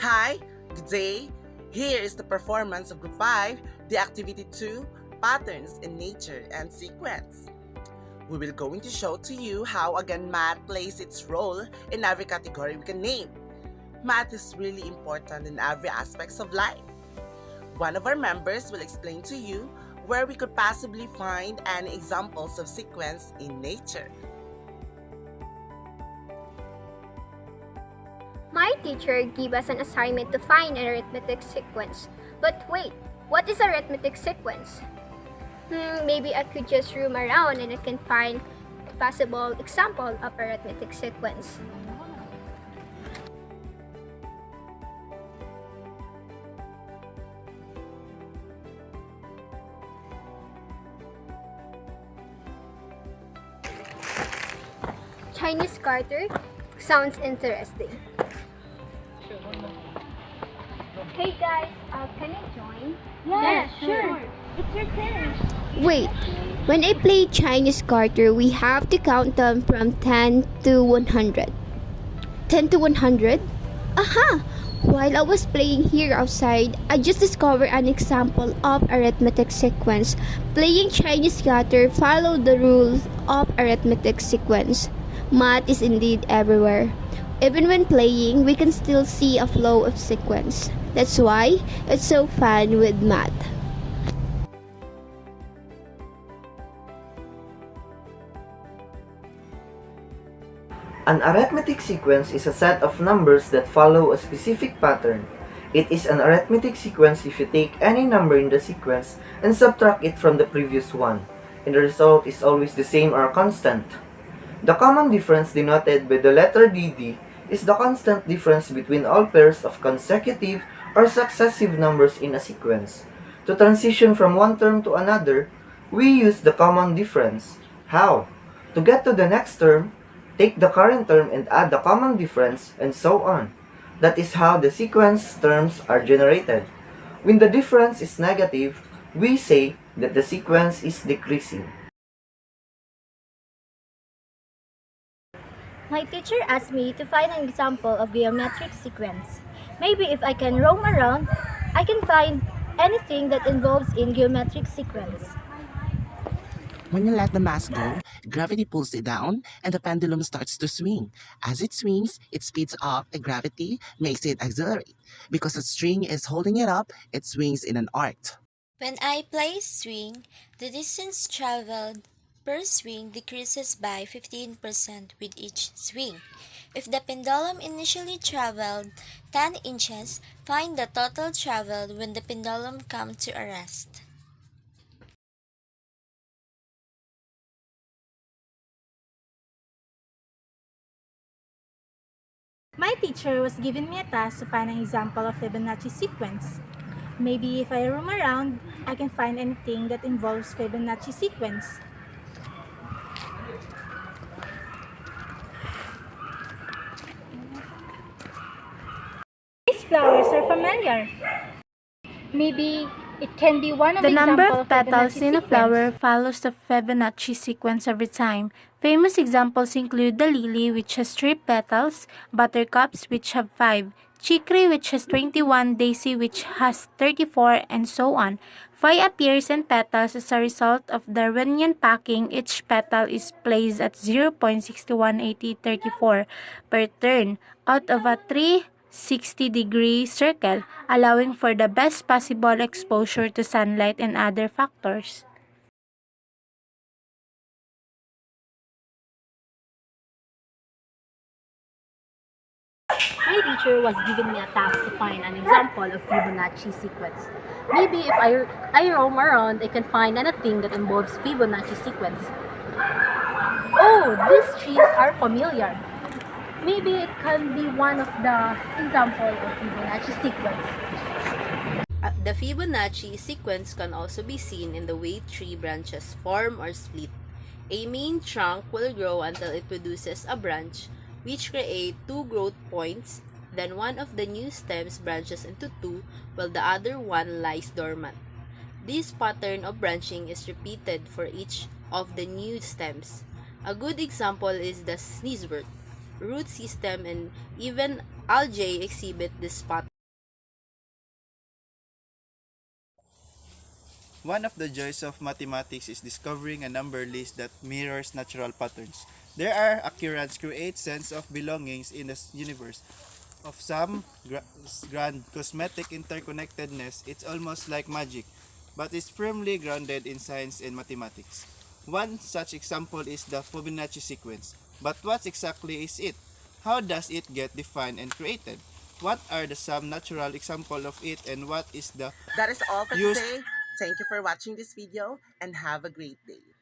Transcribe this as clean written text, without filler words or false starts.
Hi, good day. Here is the performance of Group 5, the Activity 2, Patterns in Nature and Sequence. We will going to show to you how again math plays its role in every category we can name. Math is really important in every aspects of life. One of our members will explain to you where we could possibly find any examples of sequence in nature. My teacher gave us an assignment to find an arithmetic sequence. But wait, what is arithmetic sequence? Maybe I could just roam around and I can find a possible example of arithmetic sequence. Chinese garter sounds interesting. Hey guys, can I join? Yeah, sure. It's your turn. Wait, when I play Chinese garter, we have to count them from 10 to 100. 10 to 100? Aha! While I was playing here outside, I just discovered an example of arithmetic sequence. Playing Chinese garter followed the rules of arithmetic sequence. Math is indeed everywhere. Even when playing, we can still see a flow of sequence. That's why it's so fun with math. An arithmetic sequence is a set of numbers that follow a specific pattern. It is an arithmetic sequence if you take any number in the sequence and subtract it from the previous one, and the result is always the same or constant. The common difference denoted by the letter DD is the constant difference between all pairs of consecutive or successive numbers in a sequence. To transition from one term to another, we use the common difference. How? To get to the next term, take the current term and add the common difference, and so on. That is how the sequence terms are generated. When the difference is negative, we say that the sequence is decreasing. My teacher asked me to find an example of geometric sequence. Maybe if I can roam around, I can find anything that involves in geometric sequence. When you let the mass go, gravity pulls it down and the pendulum starts to swing. As it swings, it speeds up and gravity makes it accelerate. Because the string is holding it up, it swings in an arc. When I play swing, the distance traveled per swing decreases by 15% with each swing. If the pendulum initially traveled 10 inches, find the total traveled when the pendulum comes to a rest. My teacher was giving me a task to find an example of Fibonacci sequence. Maybe if I roam around, I can find anything that involves Fibonacci sequence. These flowers are familiar. Maybe it can be one of The number example of petals Fibonacci in a sequence. flower follows the Fibonacci sequence every time. Famous examples include the lily, which has 3 petals, buttercups, which have 5, chicory, which has 21, daisy, which has 34, and so on. Phi appears in petals as a result of Darwinian packing. Each petal is placed at 0.618034 per turn out of a 360-degree circle, allowing for the best possible exposure to sunlight and other factors. My teacher was giving me a task to find an example of Fibonacci sequence. Maybe if I roam around, I can find anything that involves Fibonacci sequence. Oh, these trees are familiar. Maybe it can be one of the example of Fibonacci sequence. The Fibonacci sequence can also be seen in the way tree branches form or split. A main trunk will grow until it produces a branch, which create 2 growth points. Then one of the new stems branches into 2, while the other one lies dormant. This pattern of branching is repeated for each of the new stems. A good example is the sneezewort. Root system and even algae exhibit this pattern. One of the joys of mathematics is discovering a number list that mirrors natural patterns. There are occurrences create sense of belongings in the universe. Of some grand cosmetic interconnectedness, it's almost like magic, but it's firmly grounded in science and mathematics. One such example is the Fibonacci sequence. But what exactly is it? How does it get defined and created? What are the some natural example of it, and what is the That is all for use today. Thank you for watching this video and have a great day.